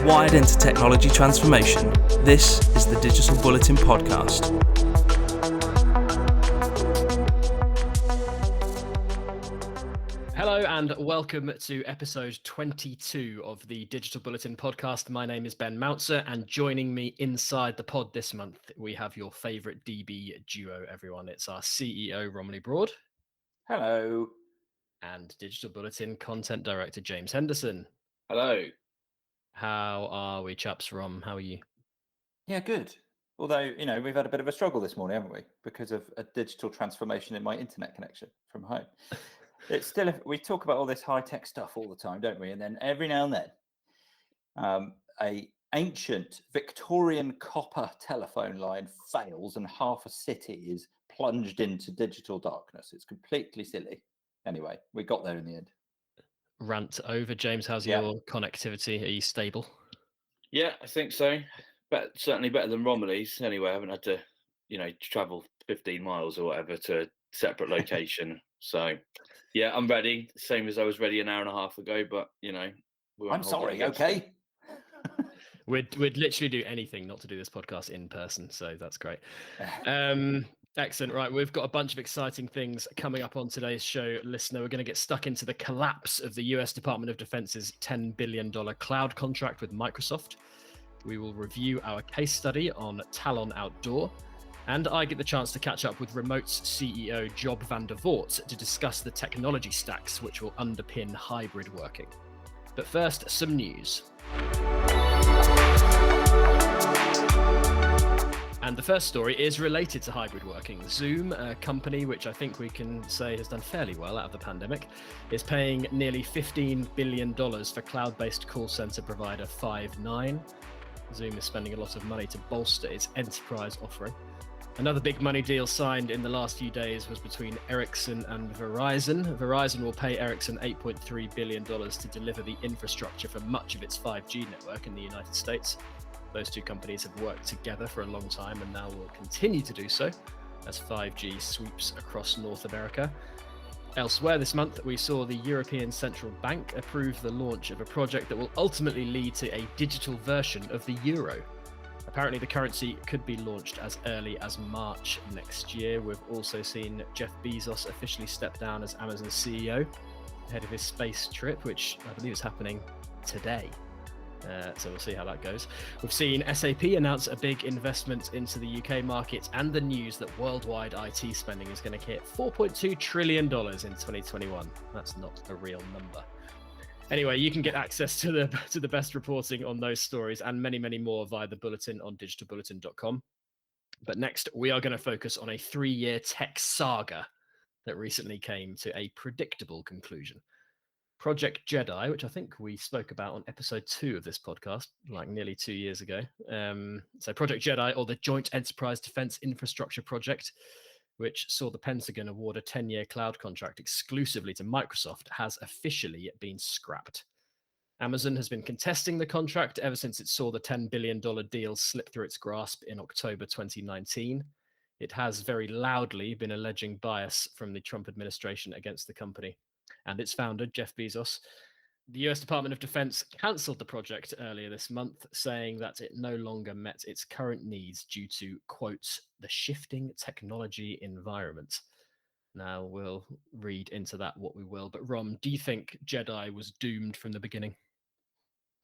Wired into technology transformation, this is the Digital Bulletin podcast. Hello and welcome to episode 22 of the Digital Bulletin podcast. My name is Ben Mouncer, and joining me inside the pod this month, we have your favourite DB duo, everyone. It's our CEO, Romilly Broad. Hello. And Digital Bulletin Content Director, James Henderson. Hello. How are we, chaps? Rom, how are you? Yeah, good. Although, we've had a bit of a struggle this morning, haven't we? Because of a digital transformation in my internet connection from home. It's still, we talk about all this high-tech stuff all the time, don't we? And then every now and then, a ancient Victorian copper telephone line fails and half a city is plunged into digital darkness. It's completely silly. Anyway, we got there in the end. Rant over. James, how's your connectivity? Are you stable? Yeah, I think so. But certainly better than Romilly's. Anyway, I haven't had to, travel 15 miles or whatever to a separate location. So, yeah, I'm ready. Same as I was ready an hour and a half ago. But I'm sorry. Okay. We'd literally do anything not to do this podcast in person. So that's great. Excellent. Right. We've got a bunch of exciting things coming up on today's show, listener. We're going to get stuck into the collapse of the US Department of Defense's $10 billion cloud contract with Microsoft. We will review our case study on Talon Outdoor. And I get the chance to catch up with Remote's CEO, Job van der Voort, to discuss the technology stacks which will underpin hybrid working. But first, some news. And the first story is related to hybrid working. Zoom, a company which I think we can say has done fairly well out of the pandemic, is paying nearly $15 billion for cloud-based call center provider Five9. Zoom is spending a lot of money to bolster its enterprise offering. Another big money deal signed in the last few days was between Ericsson and Verizon. Verizon will pay Ericsson $8.3 billion to deliver the infrastructure for much of its 5G network in the United States. Those two companies have worked together for a long time and now will continue to do so as 5G sweeps across North America. Elsewhere this month, we saw the European Central Bank approve the launch of a project that will ultimately lead to a digital version of the euro. Apparently, the currency could be launched as early as March next year. We've also seen Jeff Bezos officially step down as Amazon's CEO ahead of his space trip, which I believe is happening today. So we'll see how that goes. We've seen SAP announce a big investment into the UK market, and the news that worldwide IT spending is going to hit $4.2 trillion in 2021. That's not a real number. Anyway, you can get access to the best reporting on those stories and many, many more via the Bulletin on digitalbulletin.com. But next, we are going to focus on a 3-year tech saga that recently came to a predictable conclusion. Project JEDI, which I think we spoke about on episode 2 of this podcast, like nearly 2 years ago. So Project JEDI, or the Joint Enterprise Defense Infrastructure Project, which saw the Pentagon award a 10-year cloud contract exclusively to Microsoft, has officially been scrapped. Amazon has been contesting the contract ever since it saw the $10 billion deal slip through its grasp in October 2019. It has very loudly been alleging bias from the Trump administration against the company and its founder, Jeff Bezos. The US Department of Defense cancelled the project earlier this month, saying that it no longer met its current needs due to, quote, the shifting technology environment. Now, we'll read into that what we will. But Rom, do you think JEDI was doomed from the beginning?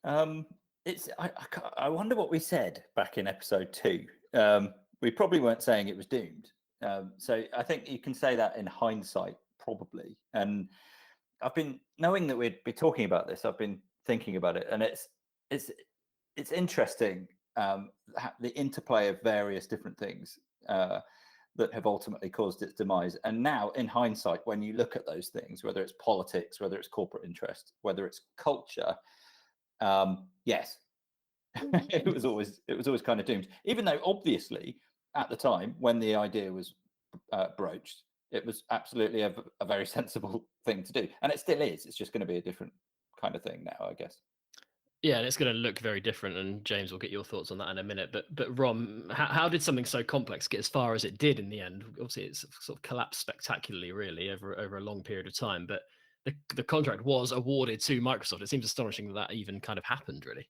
I wonder what we said back in episode 2. We probably weren't saying it was doomed. So I think you can say that in hindsight, probably. And I've been knowing that we'd be talking about this. I've been thinking about it, and it's interesting the interplay of various different things that have ultimately caused its demise. And now, in hindsight, when you look at those things, whether it's politics, whether it's corporate interest, whether it's culture, yes, it was always kind of doomed. Even though, obviously, at the time when the idea was broached, it was absolutely a very sensible thing to do. And it still is. It's just going to be a different kind of thing now, I guess. Yeah, and it's going to look very different. And James, will get your thoughts on that in a minute. But Rom, how did something so complex get as far as it did in the end? Obviously, it's sort of collapsed spectacularly, really, over a long period of time. But the contract was awarded to Microsoft. It seems astonishing that that even kind of happened, really.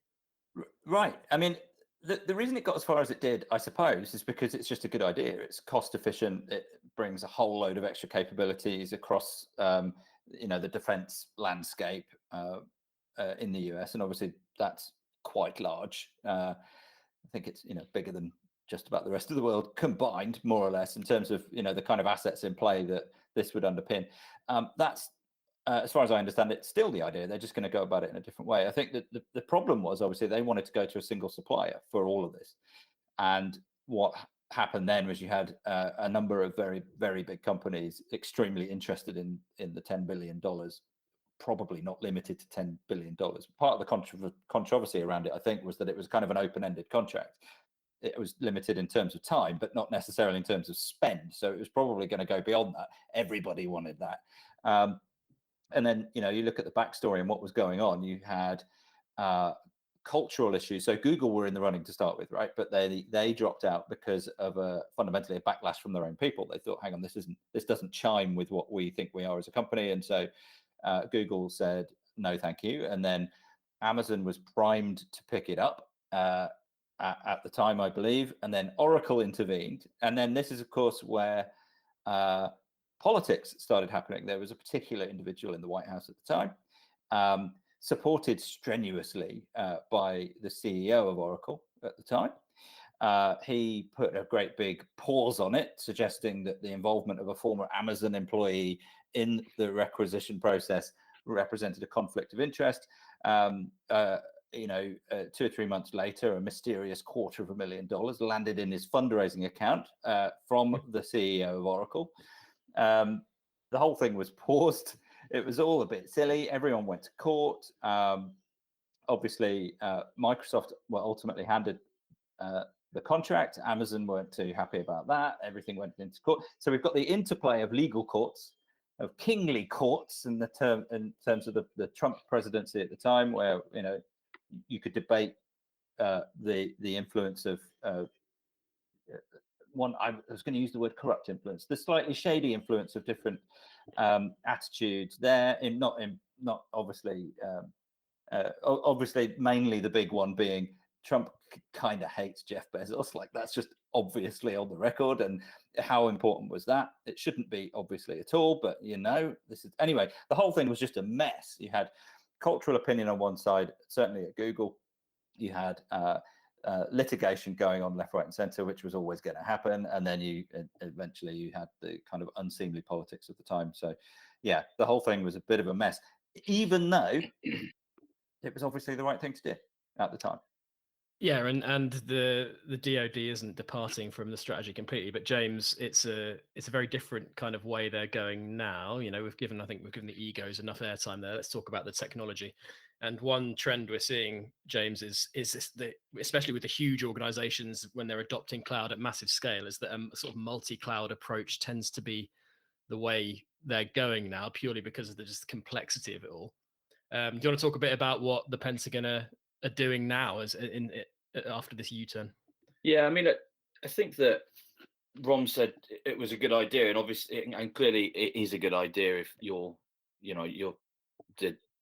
Right. I mean, the reason it got as far as it did, I suppose, is because it's just a good idea. It's cost efficient. It brings a whole load of extra capabilities across, the defense landscape in the US, and obviously that's quite large. I think it's bigger than just about the rest of the world combined, more or less, in terms of the kind of assets in play that this would underpin. That's as far as I understand it, still the idea. They're just going to go about it in a different way. I think that the problem was obviously they wanted to go to a single supplier for all of this. And what happened then was you had a number of very, very big companies extremely interested in the $10 billion, probably not limited to $10 billion. Part of the controversy around it, I think, was that it was kind of an open-ended contract. It was limited in terms of time, but not necessarily in terms of spend. So it was probably going to go beyond that. Everybody wanted that. And then, you look at the backstory and what was going on. You had cultural issues. So Google were in the running to start with, right? But they dropped out because of fundamentally a backlash from their own people. They thought, hang on, this doesn't chime with what we think we are as a company. And so Google said, no, thank you. And then Amazon was primed to pick it up at the time, I believe. And then Oracle intervened. And then this is, of course, where politics started happening. There was a particular individual in the White House at the time, supported strenuously by the CEO of Oracle at the time. He put a great big pause on it, suggesting that the involvement of a former Amazon employee in the requisition process represented a conflict of interest. 2 or 3 months later, a mysterious $250,000 landed in his fundraising account from the CEO of Oracle. The whole thing was paused. It was all a bit silly. Everyone went to court. Obviously, Microsoft were ultimately handed the contract. Amazon weren't too happy about that. Everything went into court. So we've got the interplay of legal courts, of kingly courts, in terms of the Trump presidency at the time, where you could debate the influence of I was going to use the word corrupt influence, the slightly shady influence of different attitudes there, not obviously, obviously mainly the big one being Trump kind of hates Jeff Bezos. Like, that's just obviously on the record. And how important was that? It shouldn't be, obviously, at all, but this is anyway. The whole thing was just a mess. You had cultural opinion on one side, certainly at Google. You had litigation going on left, right, and center, which was always going to happen. And then eventually you had the kind of unseemly politics of the time. So yeah, the whole thing was a bit of a mess, even though it was obviously the right thing to do at the time. Yeah, and the DoD isn't departing from the strategy completely, but James, it's a very different kind of way they're going now. We've given the egos enough airtime there. Let's talk about the technology. And one trend we're seeing, James, is this, especially with the huge organizations when they're adopting cloud at massive scale, is that a sort of multi-cloud approach tends to be the way they're going now, purely because of the just complexity of it all. Do you want to talk a bit about what the Pentagon are doing now after this U-turn? Yeah, I mean, I think that Rom said it was a good idea, and obviously, and clearly, it is a good idea if you're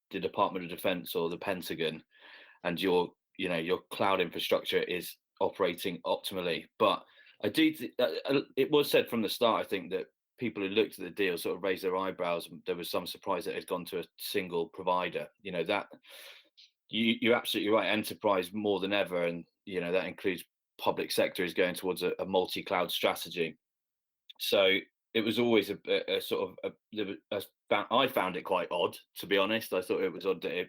the Department of Defense or the Pentagon, and your cloud infrastructure is operating optimally. But I do. It was said from the start, I think, that people who looked at the deal sort of raised their eyebrows. There was some surprise that it had gone to a single provider. That. You're absolutely right. Enterprise more than ever, and that includes public sector, is going towards a multi-cloud strategy. So it was always a sort of I found it quite odd, to be honest. I thought it was odd that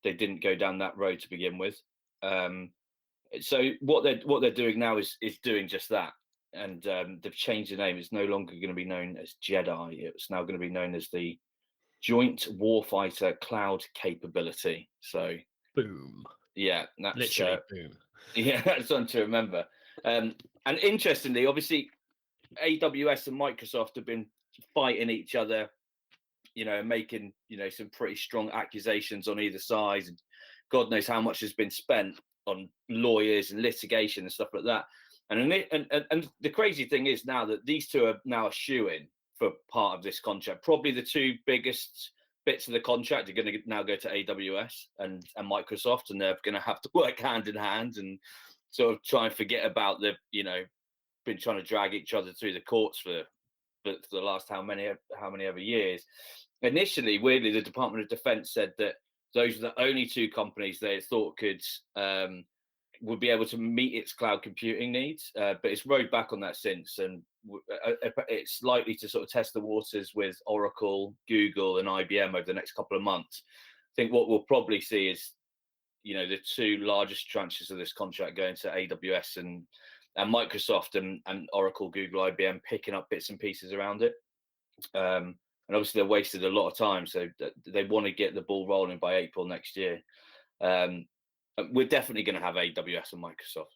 they didn't go down that road to begin with. So what they're doing now is doing just that, and they've changed the name. It's no longer going to be known as JEDI. It's now going to be known as the Joint Warfighter Cloud Capability. So. Boom. Yeah, that's literally boom. Yeah, that's one to remember. And interestingly, obviously, AWS and Microsoft have been fighting each other, making some pretty strong accusations on either side, and God knows how much has been spent on lawyers and litigation and stuff like that. And the crazy thing is now that these two are now a shoe-in for part of this contract, probably the two biggest bits of the contract are going to now go to AWS and Microsoft, and they're going to have to work hand in hand and sort of try and forget about been trying to drag each other through the courts for the last how many ever years. Initially, weirdly, the Department of Defense said that those were the only two companies they thought would be able to meet its cloud computing needs, but it's rode back on that since, and it's likely to sort of test the waters with Oracle, Google, and IBM over the next couple of months. I think what we'll probably see is, the two largest tranches of this contract going to AWS and Microsoft, and Oracle, Google, IBM picking up bits and pieces around it. And obviously they wasted a lot of time, so they want to get the ball rolling by April next year. We're definitely going to have AWS and Microsoft.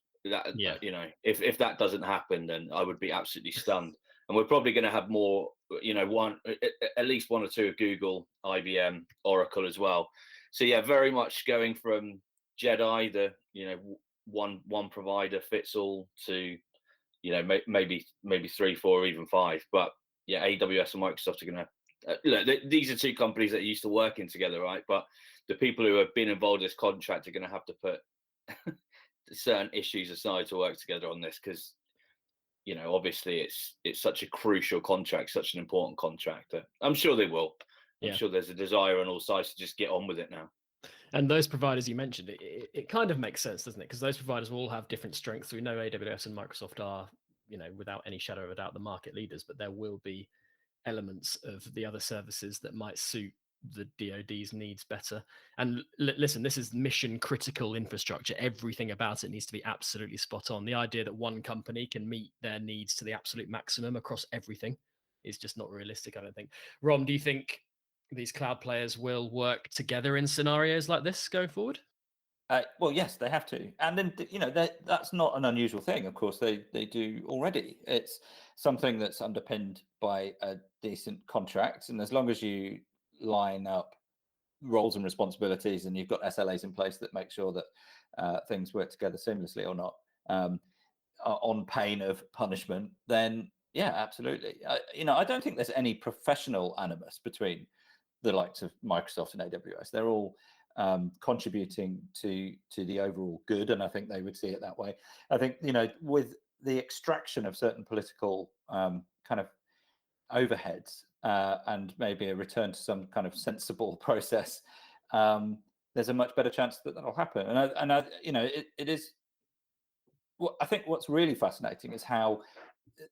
If that doesn't happen, then I would be absolutely stunned. And we're probably going to have more, at least one or two of Google, IBM, Oracle as well. So yeah, very much going from JEDI, the one provider fits all, to maybe 3, 4, or even 5. But yeah, AWS and Microsoft are going to these are two companies that are used to working together, right? But the people who have been involved in this contract are going to have to put certain issues aside to work together on this, because obviously it's such a crucial contract, such an important contract. I'm sure they will. I'm sure there's a desire on all sides to just get on with it now. And those providers you mentioned, it kind of makes sense, doesn't it? Because those providers will all have different strengths. We know AWS and Microsoft are, without any shadow of a doubt, the market leaders, but there will be elements of the other services that might suit the DoD's needs better. And listen, this is mission critical infrastructure. Everything about it needs to be absolutely spot on. The idea that one company can meet their needs to the absolute maximum across everything is just not realistic, I don't think. Rom, do you think these cloud players will work together in scenarios like this going forward? Well, yes, they have to. And then, that's not an unusual thing. Of course, they do already. It's something that's underpinned by a decent contract. And as long as you line up roles and responsibilities, and you've got SLAs in place that make sure that things work together seamlessly or not, on pain of punishment, then yeah, absolutely. I don't think there's any professional animus between the likes of Microsoft and AWS. They're all contributing to the overall good, and I think they would see it that way. I think with the extraction of certain political kind of overheads, and maybe a return to some kind of sensible process, there's a much better chance that that'll happen. And it is. Well, I think what's really fascinating is how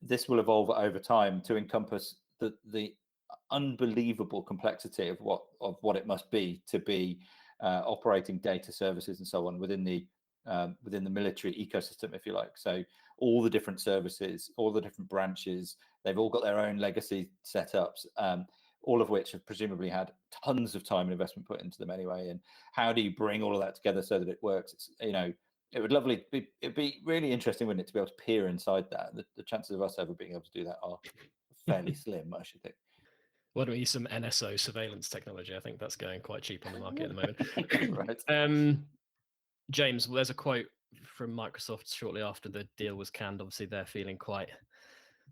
this will evolve over time to encompass the unbelievable complexity of what it must be to be operating data services and so on within the military ecosystem, if you like. So all the different services, all the different branches, they've all got their own legacy setups, all of which have presumably had tons of time and investment put into them anyway. And how do you bring all of that together so that it works? It's, it'd be really interesting, wouldn't it, to be able to peer inside that. The chances of us ever being able to do that are fairly slim, I should think. Why don't we use some NSO surveillance technology? I think that's going quite cheap on the market at the moment. Right. James, there's a quote from Microsoft shortly after the deal was canned. Obviously, they're feeling quite,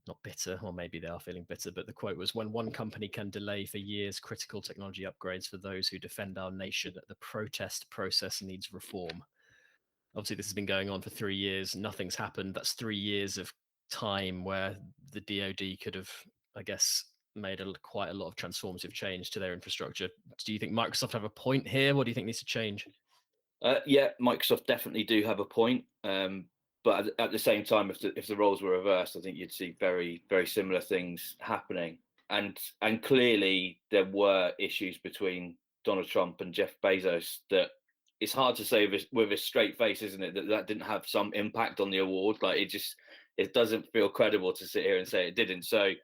not bitter, or maybe they are feeling bitter, but the quote was, "When one company can delay for years critical technology upgrades for those who defend our nation, the protest process needs reform." Obviously, this has been going on for 3 years. Nothing's happened. That's 3 years of time where the DoD could have, I guess, made quite a lot of transformative change to their infrastructure. Do you think Microsoft have a point here? What do you think needs to change? Yeah, Microsoft definitely do have a point. But at the same time, if the roles were reversed, I think you'd see very, very similar things happening. And clearly there were issues between Donald Trump and Jeff Bezos that it's hard to say with a straight face, isn't it, that didn't have some impact on the award. Like it doesn't feel credible to sit here and say it didn't. So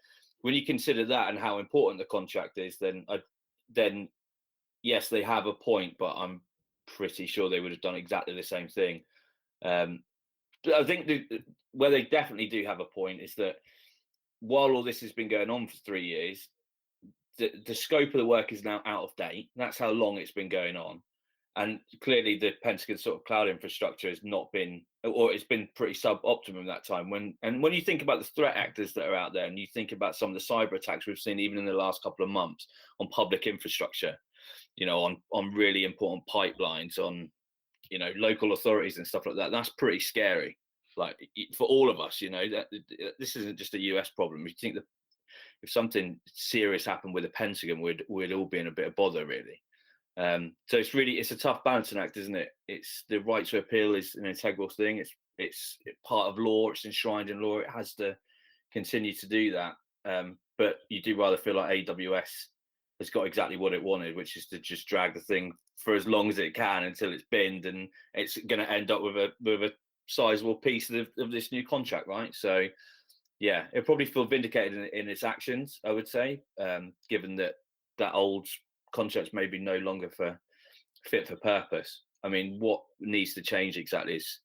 when you consider that and how important the contract is, then yes, they have a point, but I'm pretty sure they would have done exactly the same thing. I think where they definitely do have a point is that while all this has been going on for 3 years, the scope of the work is now out of date. That's how long it's been going on. And clearly the Pentagon sort of cloud infrastructure has not been or it's been pretty sub-optimum that time. When you think about the threat actors that are out there, and you think about some of the cyber attacks we've seen even in the last couple of months on public infrastructure, on really important pipelines, on local authorities and stuff like that, that's pretty scary. Like, for all of us, that this isn't just a US problem. You think that if something serious happened with the Pentagon, we'd all be in a bit of bother, really. So it's a tough balancing act, isn't it? It's the right to appeal is an integral thing. It's part of law. It's enshrined in law. It has to continue to do that. But you do rather feel like AWS has got exactly what it wanted, which is to just drag the thing for as long as it can until it's binned, and it's going to end up with a sizable piece of this new contract, right? So yeah, it'll probably feel vindicated in its actions, I would say, given that old contract's maybe no longer fit for purpose. I mean, what needs to change exactly is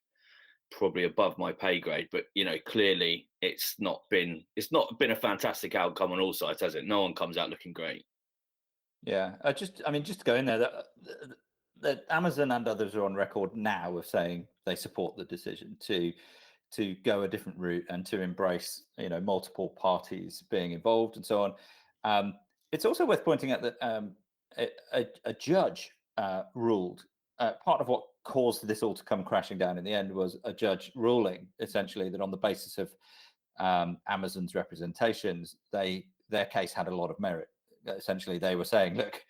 probably above my pay grade, but clearly it's not been a fantastic outcome on all sides, has it? No one comes out looking great. Yeah, just to go in there, that Amazon and others are on record now of saying they support the decision to go a different route and to embrace multiple parties being involved and so on. It's also worth pointing out that a judge ruled. Part of what caused this all to come crashing down in the end was a judge ruling essentially that on the basis of Amazon's representations, their case had a lot of merit. Essentially, they were saying, look,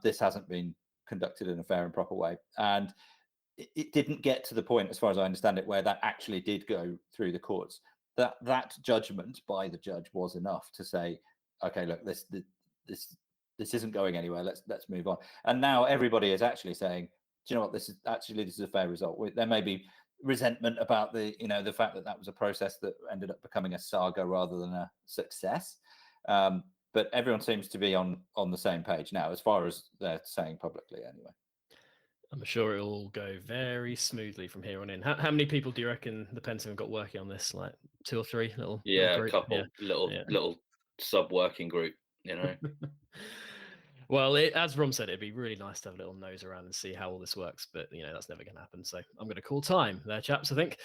this hasn't been conducted in a fair and proper way. And it didn't get to the point, as far as I understand it, where that actually did go through the courts. That judgment by the judge was enough to say, okay, look, this isn't going anywhere. Let's move on. And now everybody is actually saying, do you know what? This is a fair result. There may be resentment about the fact that was a process that ended up becoming a saga rather than a success. But everyone seems to be on the same page now, as far as they're saying publicly, anyway. I'm sure it'll all go very smoothly from here on in. How many people do you reckon the Pentagon got working on this? Like 2 or 3 little a couple, little sub-working group, Well, as Rom said, it'd be really nice to have a little nose around and see how all this works, but that's never going to happen. So I'm going to call time there, chaps, I think.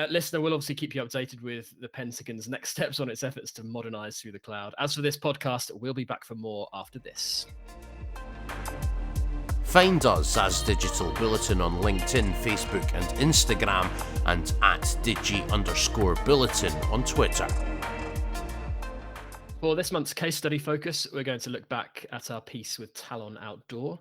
Listener, we'll obviously keep you updated with the Pentagon's next steps on its efforts to modernize through the cloud. As for this podcast, we'll be back for more after this. Find us as Digital Bulletin on LinkedIn, Facebook and Instagram, and at Digi_Bulletin on Twitter. For this month's case study focus, we're going to look back at our piece with Talon Outdoor.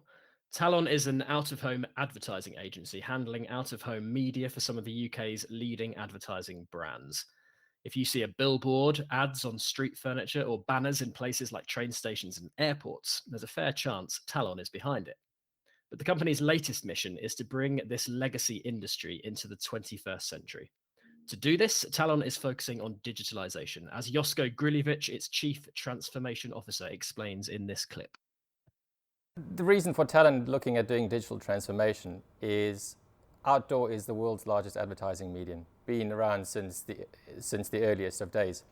Talon is an out-of-home advertising agency handling out-of-home media for some of the UK's leading advertising brands. If you see a billboard, ads on street furniture, or banners in places like train stations and airports, there's a fair chance Talon is behind it. But the company's latest mission is to bring this legacy industry into the 21st century. To do this, Talon is focusing on digitalization, as Josko Griljevic, its Chief Transformation Officer, explains in this clip. The reason for Talon looking at doing digital transformation is outdoor is the world's largest advertising medium, been around since the earliest of days.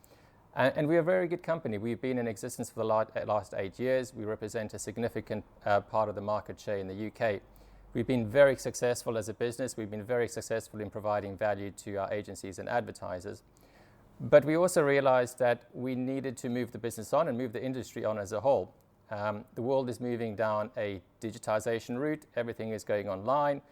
And we're a very good company. We've been in existence for the last 8 years. We represent a significant part of the market share in the UK. We've been very successful as a business. We've been very successful in providing value to our agencies and advertisers. But we also realized that we needed to move the business on and move the industry on as a whole. The world is moving down a digitization route. Everything is going online.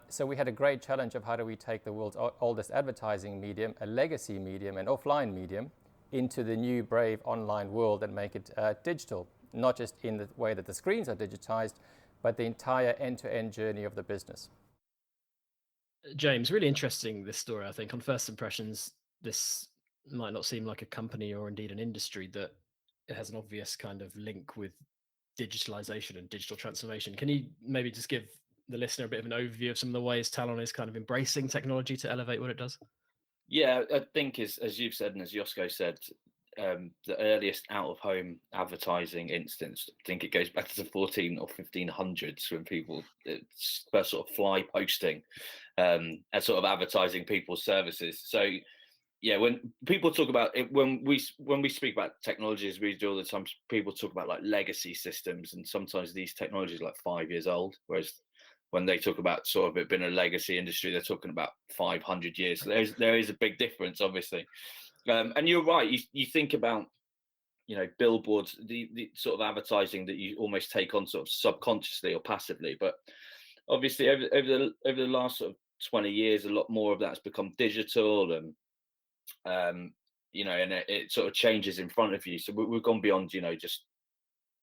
So we had a great challenge of how do we take the world's oldest advertising medium, a legacy medium, an offline medium, into the new brave online world and make it digital, not just in the way that the screens are digitized, but the entire end-to-end journey of the business. James, really interesting, this story, I think. On first impressions, this might not seem like a company or indeed an industry that has an obvious kind of link with digitalization and digital transformation. Can you maybe just give the listener a bit of an overview of some of the ways Talon is kind of embracing technology to elevate what it does? Yeah, I think as you've said and as Josko said, the earliest out-of-home advertising instance, I think it goes back to the 14 or 1500s when people first sort of fly posting and sort of advertising people's services. So yeah, when people talk about it, when we speak about technologies, we do all the time, people talk about like legacy systems, and sometimes these technologies are like 5 years old, whereas when they talk about sort of it being a legacy industry, they're talking about 500 years. So there is a big difference, obviously. And you're right. You think about, billboards, the sort of advertising that you almost take on sort of subconsciously or passively. But obviously, over the last sort of 20 years, a lot more of that's become digital, and and it sort of changes in front of you. So we've gone beyond, just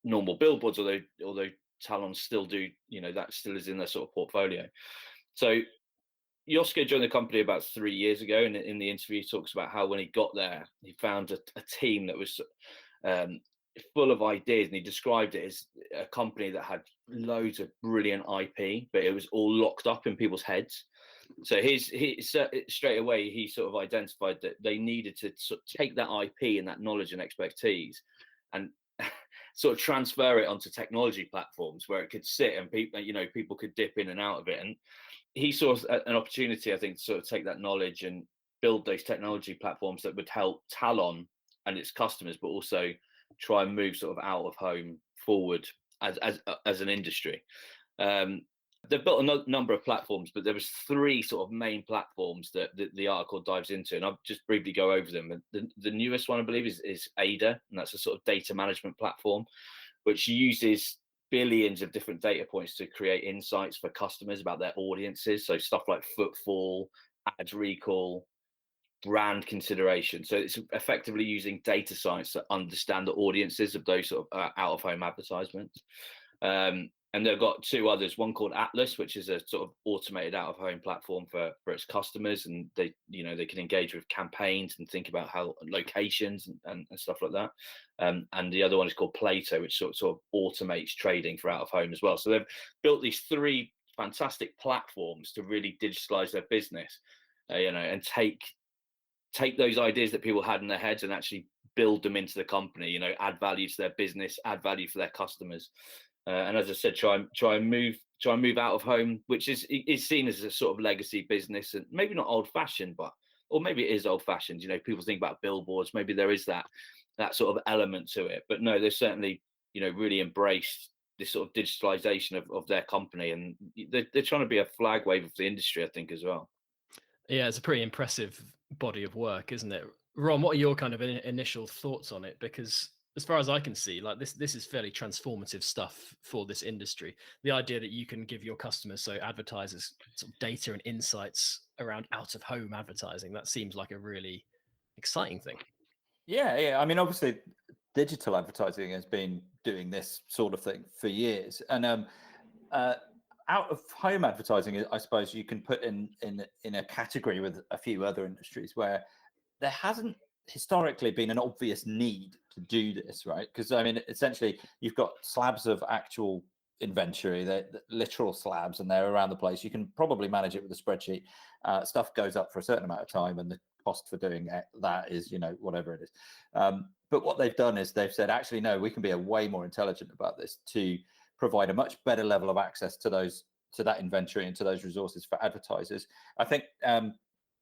normal billboards, although Talon still do, that still is in their sort of portfolio. So Joske joined the company about 3 years ago, and in the interview he talks about how when he got there, he found a team that was full of ideas, and he described it as a company that had loads of brilliant IP, but it was all locked up in people's heads. So he straight away he sort of identified that they needed to sort of take that IP and that knowledge and expertise and sort of transfer it onto technology platforms where it could sit and people could dip in and out of it. And he saw an opportunity, I think, to sort of take that knowledge and build those technology platforms that would help Talon and its customers, but also try and move sort of out of home forward as an industry. They've built a number of platforms, but there was 3 sort of main platforms that the article dives into, and I'll just briefly go over them. The newest one, I believe, is Ada, and that's a sort of data management platform, which uses billions of different data points to create insights for customers about their audiences. So stuff like footfall, ad recall, brand consideration. So it's effectively using data science to understand the audiences of those sort of out of home advertisements. And they've got 2 others, one called Atlas, which is a sort of automated out of home platform for its customers. And they can engage with campaigns and think about how locations and stuff like that. And the other one is called Plato, which sort of automates trading for out of home as well. So they've built these 3 fantastic platforms to really digitalize their business, and take those ideas that people had in their heads and actually build them into the company, add value to their business, add value for their customers. And as I said, try and move out of home, which is seen as a sort of legacy business, and maybe not old fashioned, or maybe it is old fashioned. People think about billboards. Maybe there is that sort of element to it, but no, they're certainly really embraced this sort of digitalization of their company, and they're trying to be a flag wave of the industry, I think, as well. Yeah, it's a pretty impressive body of work, isn't it? Ron, what are your kind of initial thoughts on it? Because as far as I can see, like this is fairly transformative stuff for this industry. The idea that you can give your customers, so advertisers, sort of data and insights around out of home advertising, that seems like a really exciting thing. Yeah. I mean, obviously, digital advertising has been doing this sort of thing for years, and out of home advertising, I suppose you can put in a category with a few other industries where there hasn't historically been an obvious need to do this, right? Because I mean, essentially, you've got slabs of actual inventory, they're literal slabs, and they're around the place. You can probably manage it with a spreadsheet. Stuff goes up for a certain amount of time, and the cost for doing that is, whatever it is. But what they've done is they've said, actually, no, we can be way more intelligent about this to provide a much better level of access to that inventory and to those resources for advertisers. I think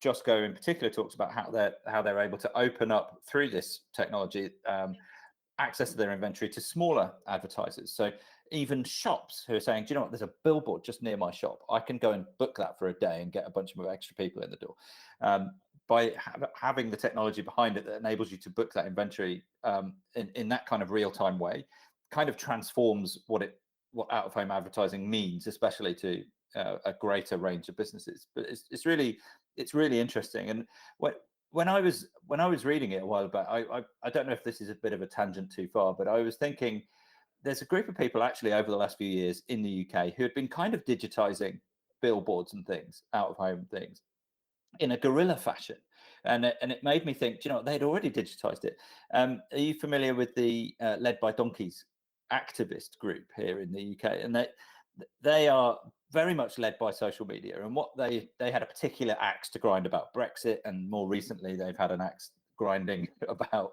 Josko in particular talks about how they're able to open up through this technology access to their inventory to smaller advertisers. So even shops who are saying, do you know what, there's a billboard just near my shop, I can go and book that for a day and get a bunch of extra people in the door. By having the technology behind it that enables you to book that inventory in that kind of real-time way, kind of transforms what out of home advertising means, especially to a greater range of businesses. But it's really interesting. And when I was reading it a while back, I don't know if this is a bit of a tangent too far, but I was thinking there's a group of people actually over the last few years in the UK who had been kind of digitizing billboards and things, out of home things, in a guerrilla fashion. And it made me think, they'd already digitized it. Are you familiar with the Led by Donkeys activist group here in the UK? And they are very much led by social media, and what they had a particular axe to grind about Brexit, and more recently they've had an axe grinding about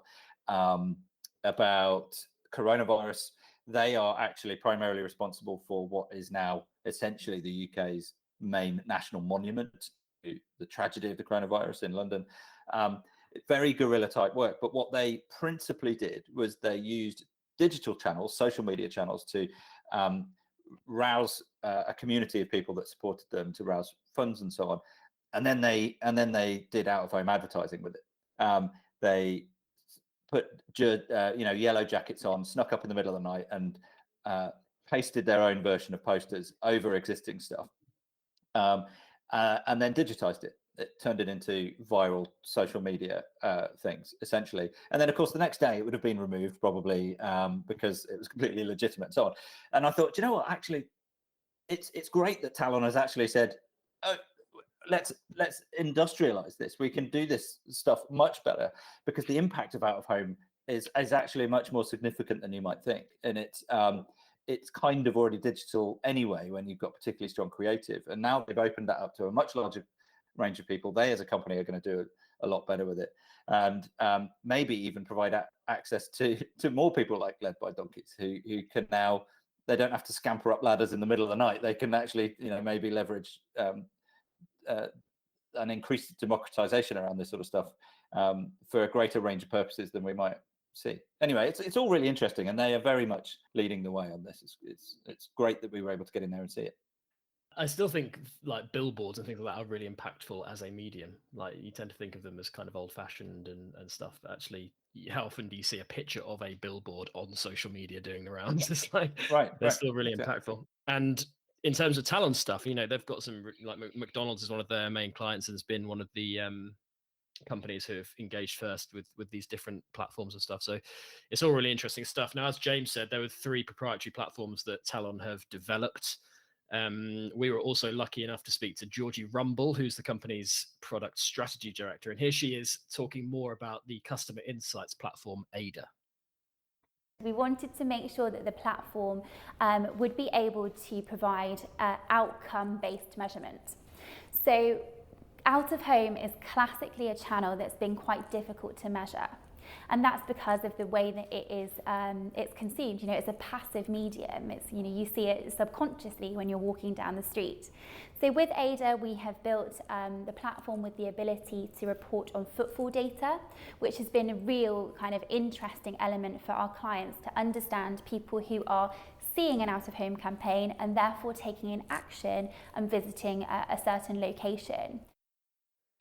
coronavirus. They are actually primarily responsible for what is now essentially the UK's main national monument to the tragedy of the coronavirus in London. Very guerrilla type work, but what they principally did was they used digital channels, social media channels, to rouse a community of people that supported them, to rouse funds and so on. And then they did out of home advertising with it. They put yellow jackets on, snuck up in the middle of the night, and pasted their own version of posters over existing stuff, and then digitized it. It turned it into viral social media things, essentially. And then, of course, the next day it would have been removed, probably, because it was completely illegitimate and so on. And I thought, you know what? Actually, it's great that Talon has actually said, oh, let's industrialize this. We can do this stuff much better, because the impact of out of home is actually much more significant than you might think. And it's kind of already digital anyway when you've got particularly strong creative. And now they've opened that up to a much larger range of people. They as a company are going to do a lot better with it, and maybe even provide access to more people like Led by Donkeys, who can now, they don't have to scamper up ladders in the middle of the night. They can actually, maybe leverage an increased democratization around this sort of stuff for a greater range of purposes than we might see. Anyway, it's all really interesting, and they are very much leading the way on this. It's great that we were able to get in there and see it. I still think like billboards and things like that are really impactful as a medium. Like, you tend to think of them as kind of old-fashioned and stuff, but actually, how often do you see a picture of a billboard on social media doing the rounds? It's like, they're still really impactful. And in terms of Talon stuff, they've got some, like McDonald's is one of their main clients and has been one of the companies who have engaged first with these different platforms and stuff. So it's all really interesting stuff. Now, as James said, there were 3 proprietary platforms that Talon have developed. We were also lucky enough to speak to Georgie Rumble, who's the company's product strategy director. And here she is talking more about the customer insights platform, Ada. We wanted to make sure that the platform would be able to provide outcome-based measurement. So out of home is classically a channel that's been quite difficult to measure. And that's because of the way that it is it's consumed. It's a passive medium. It's, you see it subconsciously when you're walking down the street. So with Ada, we have built the platform with the ability to report on footfall data, which has been a real kind of interesting element for our clients to understand people who are seeing an out-of-home campaign and therefore taking an action and visiting a certain location.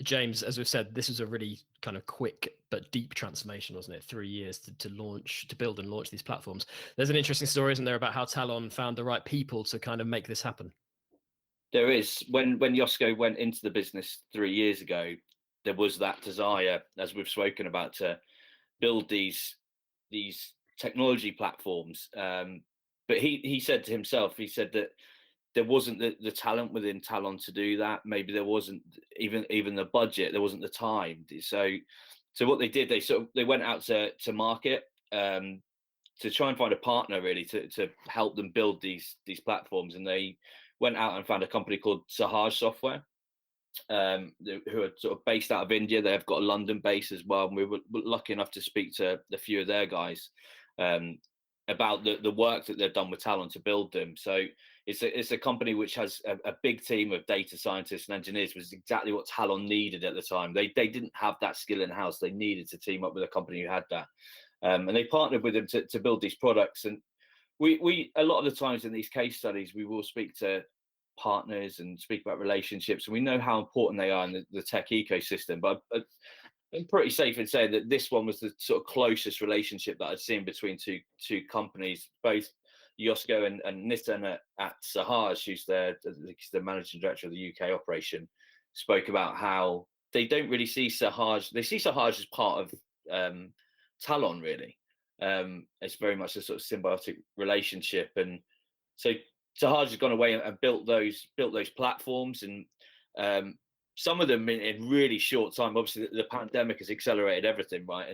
James, as we've said, this was a really kind of quick but deep transformation, wasn't it? 3 years to build and launch these platforms. There's an interesting story, isn't there, about how Talon found the right people to kind of make this happen? There is. When Yosko went into the business 3 years ago, there was that desire, as we've spoken about, to build these technology platforms. But he said to himself, he said that there wasn't the talent within Talon to do that. Maybe there wasn't even the budget. There wasn't the time. So what they did, they went out to market to try and find a partner, really, to help them build these platforms. And they went out and found a company called Sahaj Software, who are sort of based out of India. They've got a London base as well. And we were lucky enough to speak to a few of their guys about the work that they've done with Talon to build them. So it's a company which has a big team of data scientists and engineers, which is exactly what Talon needed at the time. They didn't have that skill in house. They needed to team up with a company who had that, and they partnered with them to build these products. And we a lot of the times in these case studies, we will speak to partners and speak about relationships, and we know how important they are in the tech ecosystem. But I'm pretty safe in saying that this one was the sort of closest relationship that I'd seen between two companies. Both Yosko and Nitin at Sahaj, who's the managing director of the UK operation, spoke about how they don't really see Sahaj. They see Sahaj as part of Talon, really. It's very much a sort of symbiotic relationship, and so Sahaj has gone away and built those platforms, and some of them in really short time. Obviously, the pandemic has accelerated everything, right?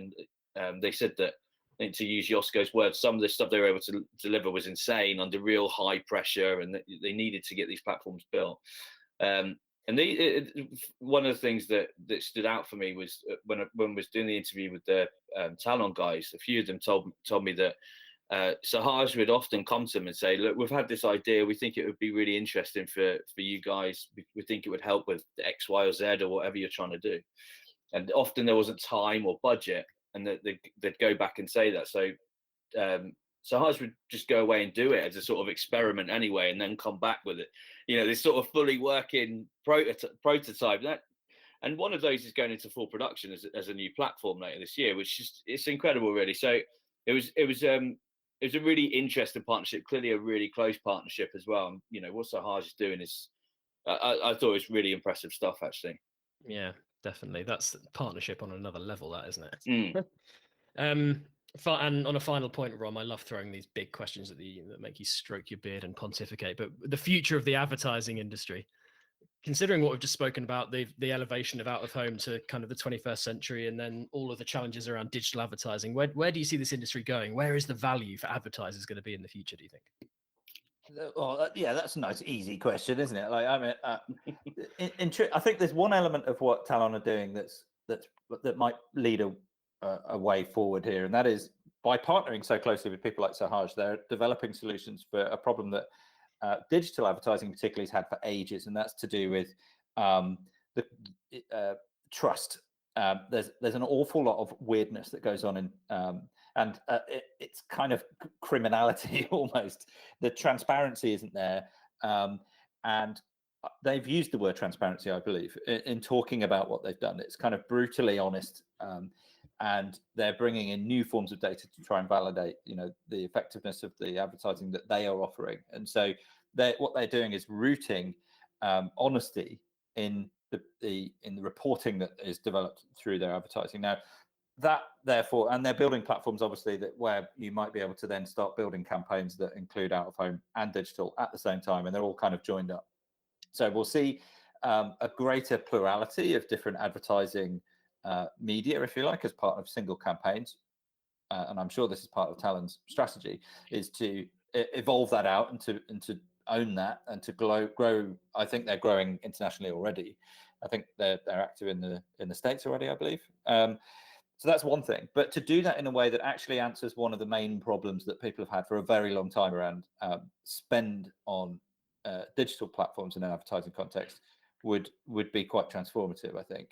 And they said that, I think, to use Yosko's words, some of the stuff they were able to deliver was insane under real high pressure, and they needed to get these platforms built. And one of the things that stood out for me was when I was doing the interview with the Talon guys, a few of them told me that Sahaj would often come to them and say, look, we've had this idea. We think it would be really interesting for you guys. We think it would help with X, Y, or Z, or whatever you're trying to do. And often there wasn't time or budget, and they'd go back and say that. So Sahaj would just go away and do it as a sort of experiment anyway, and then come back with it. This sort of fully working prototype. And one of those is going into full production as a new platform later this year, which is it's incredible, really. So it was a really interesting partnership, clearly a really close partnership as well. And what Sahaj is doing is, I thought it was really impressive stuff, actually. Yeah, definitely. That's partnership on another level, that, isn't it? Mm. And on a final point, Rom, I love throwing these big questions that make you stroke your beard and pontificate. But the future of the advertising industry, considering what we've just spoken about, the elevation of out of home to kind of the 21st century, and then all of the challenges around digital advertising, where do you see this industry going? Where is the value for advertisers going to be in the future, do you think? Well, yeah, that's a nice, easy question, isn't it? Like, I mean, I think there's one element of what Talon are doing that might lead a way forward here, and that is by partnering so closely with people like Sahaj, they're developing solutions for a problem that digital advertising particularly has had for ages, and that's to do with the trust. There's an awful lot of weirdness that goes on in and it's kind of criminality almost. The transparency isn't there, and they've used the word transparency, I believe, in talking about what they've done. It's kind of brutally honest, and they're bringing in new forms of data to try and validate, the effectiveness of the advertising that they are offering. And so what they're doing is rooting honesty in the reporting that is developed through their advertising. Now, that therefore, and they're building platforms obviously where you might be able to then start building campaigns that include out of home and digital at the same time, and they're all kind of joined up. So we'll see a greater plurality of different advertising media, if you like, as part of single campaigns. And I'm sure this is part of Talon's strategy, is to evolve that out and to own that and to grow. I think they're growing internationally already. I think they're active in the States already, I believe. So that's one thing. But to do that in a way that actually answers one of the main problems that people have had for a very long time around spend on digital platforms in an advertising context would be quite transformative, I think.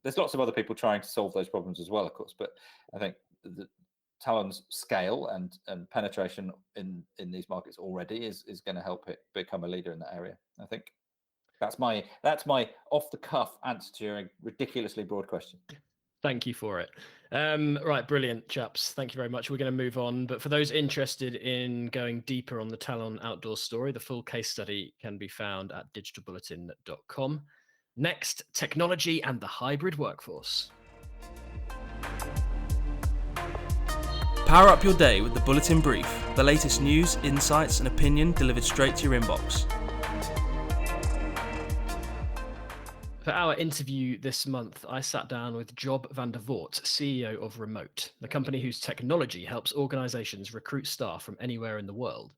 There's lots of other people trying to solve those problems as well, of course, but I think the Talon's scale and penetration in these markets already is going to help it become a leader in that area. I think that's my off the cuff answer to your ridiculously broad question. Thank you for it. Right, brilliant, chaps. Thank you very much. We're going to move on. But for those interested in going deeper on the Talon Outdoor story, the full case study can be found at digitalbulletin.com. Next, technology and the hybrid workforce. Power up your day with the Bulletin Brief, the latest news, insights, and opinion delivered straight to your inbox. For our interview this month, I sat down with Job van der Voort, CEO of Remote, the company whose technology helps organizations recruit staff from anywhere in the world.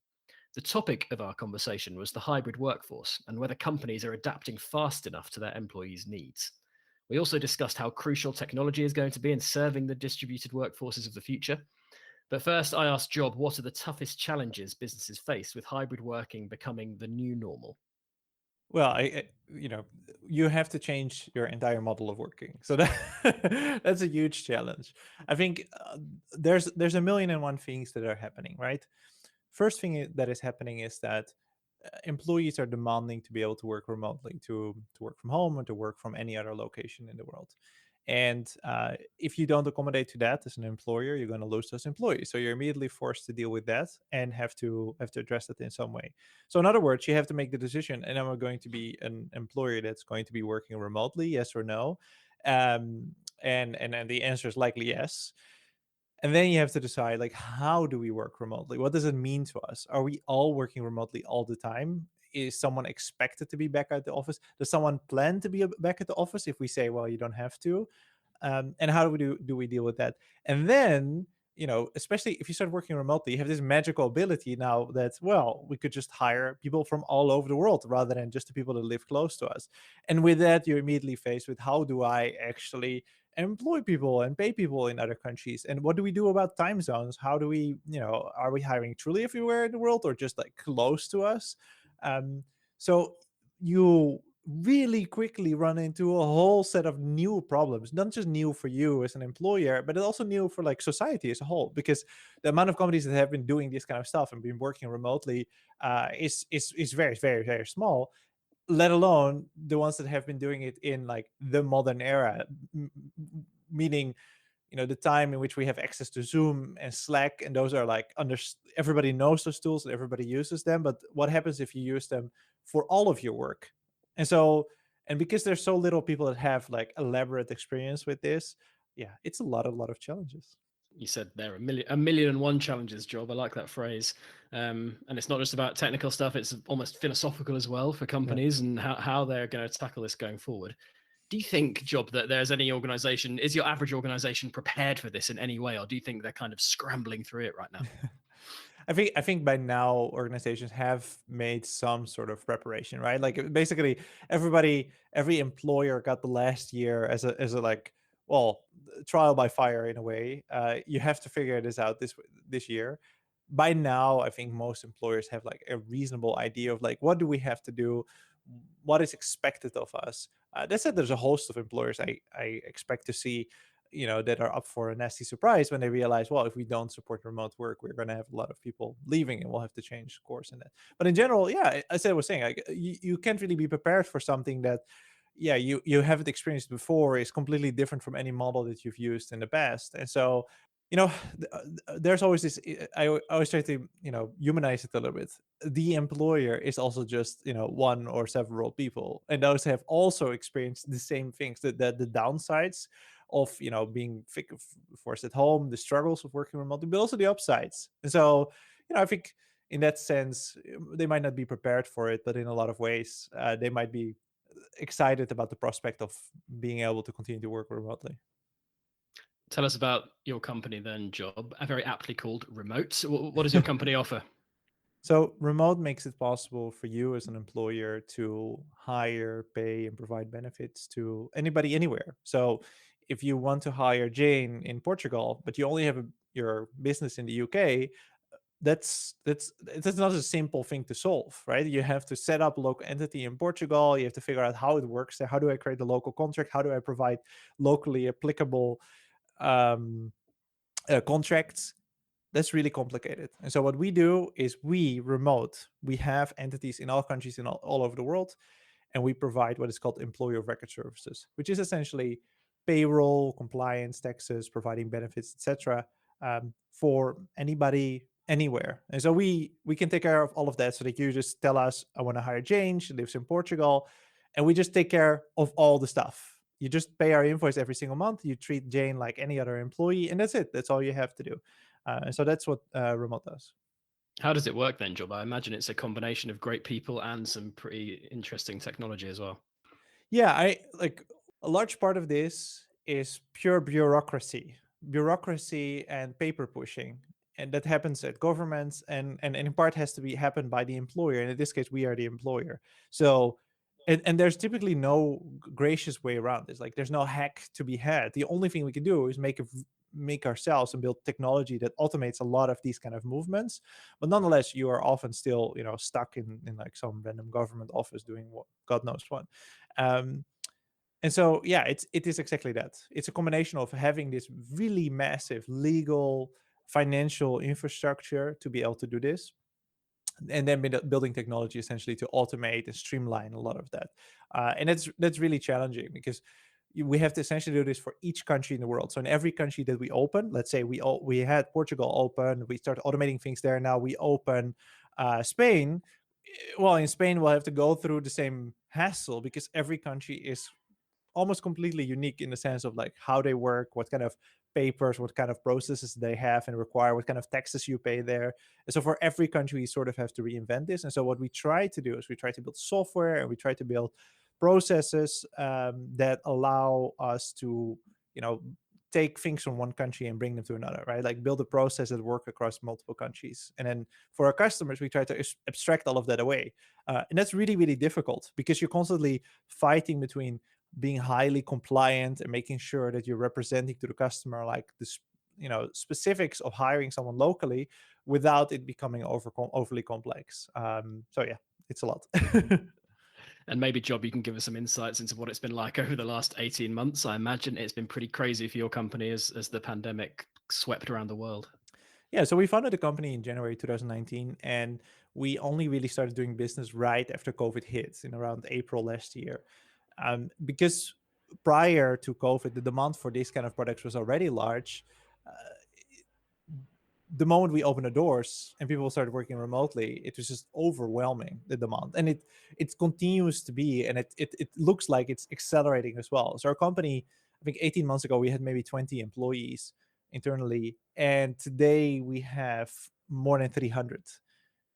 The topic of our conversation was the hybrid workforce and whether companies are adapting fast enough to their employees' needs. We also discussed how crucial technology is going to be in serving the distributed workforces of the future. But first, I asked Job what are the toughest challenges businesses face with hybrid working becoming the new normal. Well, you have to change your entire model of working. So that's a huge challenge. I think there's a million and one things that are happening, right? First thing that is happening is that employees are demanding to be able to work remotely, to work from home or to work from any other location in the world. And if you don't accommodate to that as an employer, you're going to lose those employees. So you're immediately forced to deal with that and have to address it in some way. So in other words, you have to make the decision: and am I going to be an employer that's going to be working remotely, yes or no? And the answer is likely yes. And then you have to decide, like, how do we work remotely? What does it mean to us? Are we all working remotely all the time? Is someone expected to be back at the office? Does someone plan to be back at the office if we say, well, you don't have to? And how do we deal with that? And then, especially if you start working remotely, you have this magical ability now that, well, we could just hire people from all over the world rather than just the people that live close to us. And with that, you're immediately faced with, how do I actually employ people and pay people in other countries? And what do we do about time zones? How do we, are we hiring truly everywhere in the world or just like close to us? So you really quickly run into a whole set of new problems, not just new for you as an employer, but it's also new for like society as a whole, because the amount of companies that have been doing this kind of stuff and been working remotely is very, very, very small, let alone the ones that have been doing it in like the modern era, meaning the time in which we have access to Zoom and Slack, and those are like everybody knows those tools and everybody uses them. But what happens if you use them for all of your work? And because there's so little people that have like elaborate experience with this, yeah, it's a lot of challenges. You said there a million and one challenges, Job. I like that phrase. And it's not just about technical stuff, it's almost philosophical as well for companies and how they're going to tackle this going forward. Do you think, Job, that there's any organization, is your average organization prepared for this in any way, or do you think they're kind of scrambling through it right now? I think by now organizations have made some sort of preparation, right? Like basically every employer got the last year as a like, well, trial by fire in a way. You have to figure this out this year. By now, I think most employers have like a reasonable idea of like, what do we have to do? What is expected of us? That said, there's a host of employers I expect to see that are up for a nasty surprise when they realize, well, if we don't support remote work, we're going to have a lot of people leaving and we'll have to change course in that. But in general, yeah, as I was saying, like, you can't really be prepared for something that, yeah, you haven't experienced before, is completely different from any model that you've used in the past. And so, there's always this, I always try to, humanize it a little bit. The employer is also just, one or several people, and those have also experienced the same things, the downsides of being forced at home, the struggles of working remotely, but also the upsides. And so I think in that sense they might not be prepared for it, but in a lot of ways they might be excited about the prospect of being able to continue to work remotely. Tell us about your company then, Job, very aptly called Remote. What does your company offer? So Remote makes it possible for you as an employer to hire, pay, and provide benefits to anybody anywhere. So if you want to hire Jane in Portugal, but you only have your business in the UK, that's not a simple thing to solve, right? You have to set up a local entity in Portugal. You have to figure out how it works there. How do I create a local contract? How do I provide locally applicable contracts? That's really complicated. And so what we do is we have entities in all countries in all over the world, and we provide what is called employer of record services, which is essentially payroll, compliance, taxes, providing benefits, etc., for anybody anywhere. And so we can take care of all of that, so that you just tell us, I want to hire Jane, she lives in Portugal, and we just take care of all the stuff. You just pay our invoice every single month. You treat Jane like any other employee, and that's it. That's all you have to do. And so that's what Remote does. How does it work then, Job? I imagine it's a combination of great people and some pretty interesting technology as well. Yeah, a large part of this is pure bureaucracy and paper pushing. And that happens at governments and in part has to happen by the employer. And in this case, we are the employer. So, and there's typically no gracious way around this. Like there's no hack to be had. The only thing we can do is make ourselves and build technology that automates a lot of these kind of movements. But nonetheless, you are often still, stuck in like some random government office doing what God knows what. And so, yeah, it is exactly that. It's a combination of having this really massive legal, financial infrastructure to be able to do this, and then building technology essentially to automate and streamline a lot of that. And that's really challenging because we have to essentially do this for each country in the world. So in every country that we open, let's say we had Portugal open, we start automating things there. Now we open Spain. Well, in Spain, we'll have to go through the same hassle because every country is almost completely unique in the sense of like how they work, what kind of papers, what kind of processes they have and require, what kind of taxes you pay there. And so for every country, we sort of have to reinvent this. And so what we try to do is we try to build software and we try to build processes that allow us to, take things from one country and bring them to another, right? Like build a process that work across multiple countries. And then for our customers, we try to abstract all of that away. And that's really, really difficult because you're constantly fighting between being highly compliant and making sure that you're representing to the customer like this, specifics of hiring someone locally without it becoming overly complex. So yeah, it's a lot. And maybe, Job, you can give us some insights into what it's been like over the last 18 months. I imagine it's been pretty crazy for your company as the pandemic swept around the world. Yeah, so we founded the company in January 2019, and we only really started doing business right after COVID hit in around April last year. Because prior to COVID, the demand for these kind of products was already large. The moment we opened the doors and people started working remotely, it was just overwhelming, the demand. And it continues to be, and it looks like it's accelerating as well. So our company, I think 18 months ago, we had maybe 20 employees internally, and today we have more than 300.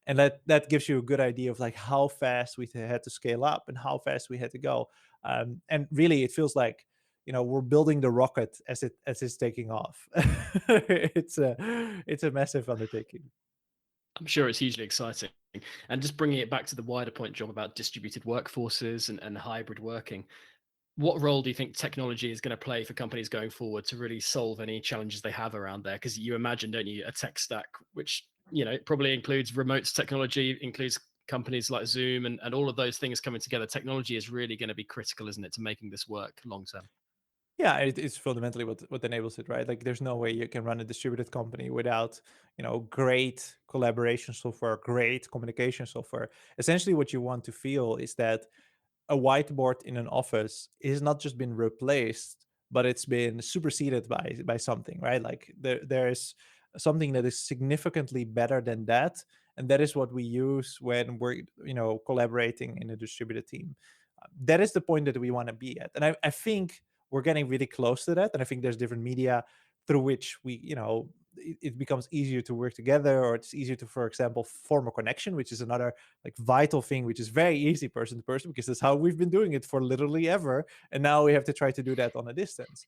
And that gives you a good idea of like how fast we had to scale up and how fast we had to go. And really, it feels like, we're building the rocket as it's taking off. It's a massive undertaking. I'm sure it's hugely exciting. And just bringing it back to the wider point, Job, about distributed workforces and hybrid working, what role do you think technology is going to play for companies going forward to really solve any challenges they have around there? Because you imagine, don't you, a tech stack, which, it probably includes remote technology, includes companies like Zoom and all of those things coming together. Technology is really going to be critical, isn't it, to making this work long term? Yeah, it's fundamentally what enables it, right? Like, there's no way you can run a distributed company without, great collaboration software, great communication software. Essentially, what you want to feel is that a whiteboard in an office is not just been replaced, but it's been superseded by something, right? Like there is something that is significantly better than that, and that is what we use when we're collaborating in a distributed team. That is the point that we want to be at, and I think we're getting really close to that. And I think there's different media through which we it becomes easier to work together, or it's easier to, for example, form a connection, which is another like vital thing, which is very easy person to person, because that's how we've been doing it for literally ever. And now we have to try to do that on a distance.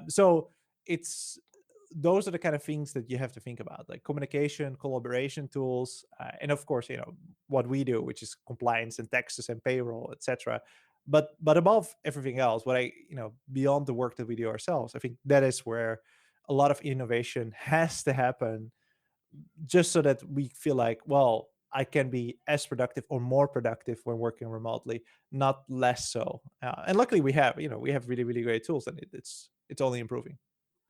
So those are the kind of things that you have to think about, like communication, collaboration tools, and of course, what we do, which is compliance and taxes and payroll, etc. But above everything else, beyond the work that we do ourselves, I think that is where a lot of innovation has to happen, just so that we feel like, well, I can be as productive or more productive when working remotely, not less so. And luckily, we have really, really great tools, and it's only improving.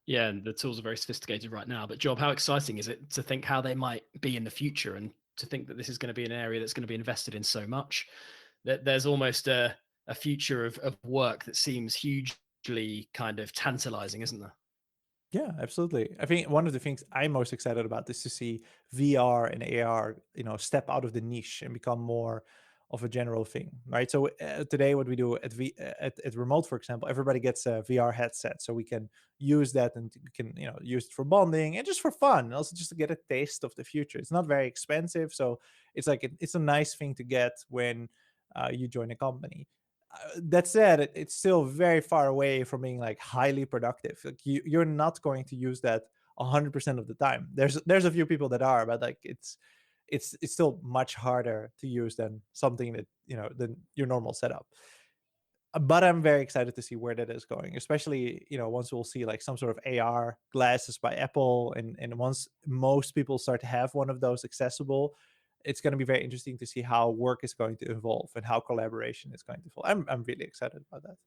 Yeah, and the tools are very sophisticated right now. But Job, how exciting is it to think how they might be in the future, and to think that this is going to be an area that's going to be invested in so much? That there's almost a future of work that seems hugely kind of tantalizing, isn't there? Yeah, absolutely. I think one of the things I'm most excited about is to see VR and AR, step out of the niche and become more of a general thing, right? So today, what we do at Remote, for example, everybody gets a VR headset, so we can use that, and we can use it for bonding and just for fun, and also just to get a taste of the future. It's not very expensive, so it's like it's a nice thing to get when you join a company. That said, it's still very far away from being like highly productive. Like you're not going to use that 100% of the time. There's a few people that are, but like it's still much harder to use than something that than your normal setup. But I'm very excited to see where that is going, especially once we'll see like some sort of AR glasses by Apple, and once most people start to have one of those accessible, it's going to be very interesting to see how work is going to evolve and how collaboration is going to evolve. I'm really excited about that.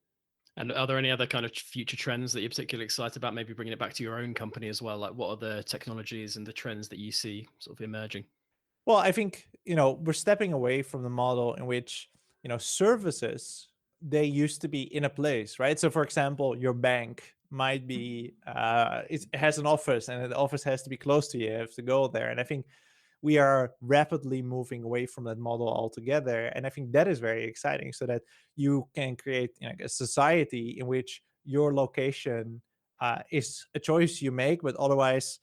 And are there any other kind of future trends that you're particularly excited about? Maybe bringing it back to your own company as well. Like, what are the technologies and the trends that you see sort of emerging? Well, I think we're stepping away from the model in which services, they used to be in a place, right? So, for example, your bank might be it has an office, and the office has to be close to you. You have to go there, and I think we are rapidly moving away from that model altogether. And I think that is very exciting, so that you can create a society in which your location is a choice you make, but otherwise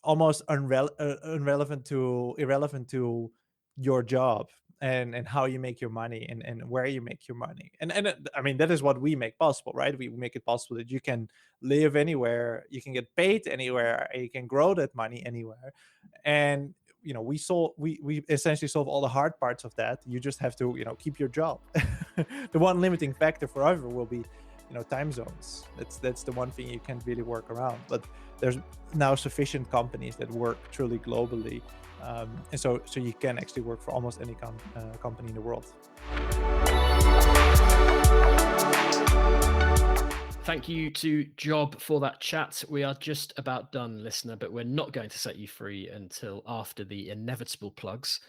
almost irrelevant to your job and how you make your money, and where you make your money. And I mean, that is what we make possible, right? We make it possible that you can live anywhere, you can get paid anywhere, and you can grow that money anywhere. And we essentially solve all the hard parts of that. You just have to keep your job. The one limiting factor forever will be time zones. That's the one thing you can't really work around. But there's now sufficient companies that work truly globally, and so you can actually work for almost any company in the world. Thank you to Job for that chat. We are just about done, listener, but we're not going to set you free until after the inevitable plugs.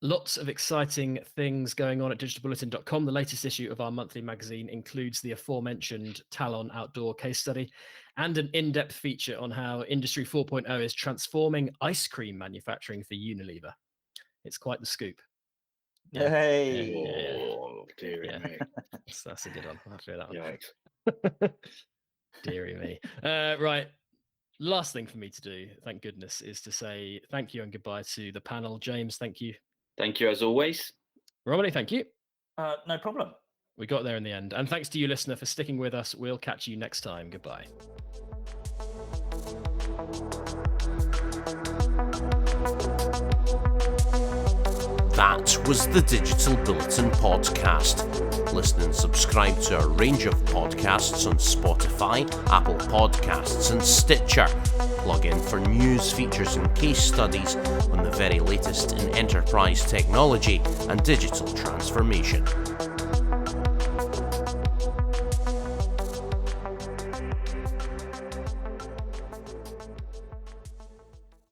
Lots of exciting things going on at digitalbulletin.com. The latest issue of our monthly magazine includes the aforementioned Talon Outdoor case study and an in-depth feature on how Industry 4.0 is transforming ice cream manufacturing for Unilever. It's quite the scoop. Yeah. Hey. Oh, dearie me. That's a good one. I'll have to do that one. Yikes. Dearie me. Right. Last thing for me to do, thank goodness, is to say thank you and goodbye to the panel. James, thank you. Thank you as always. Romilly, thank you. No problem. We got there in the end. And thanks to you, listener, for sticking with us. We'll catch you next time. Goodbye. That was the Digital Bulletin podcast. Listen and subscribe to a range of podcasts on Spotify, Apple Podcasts and Stitcher. Plug in for news, features and case studies on the very latest in enterprise technology and digital transformation.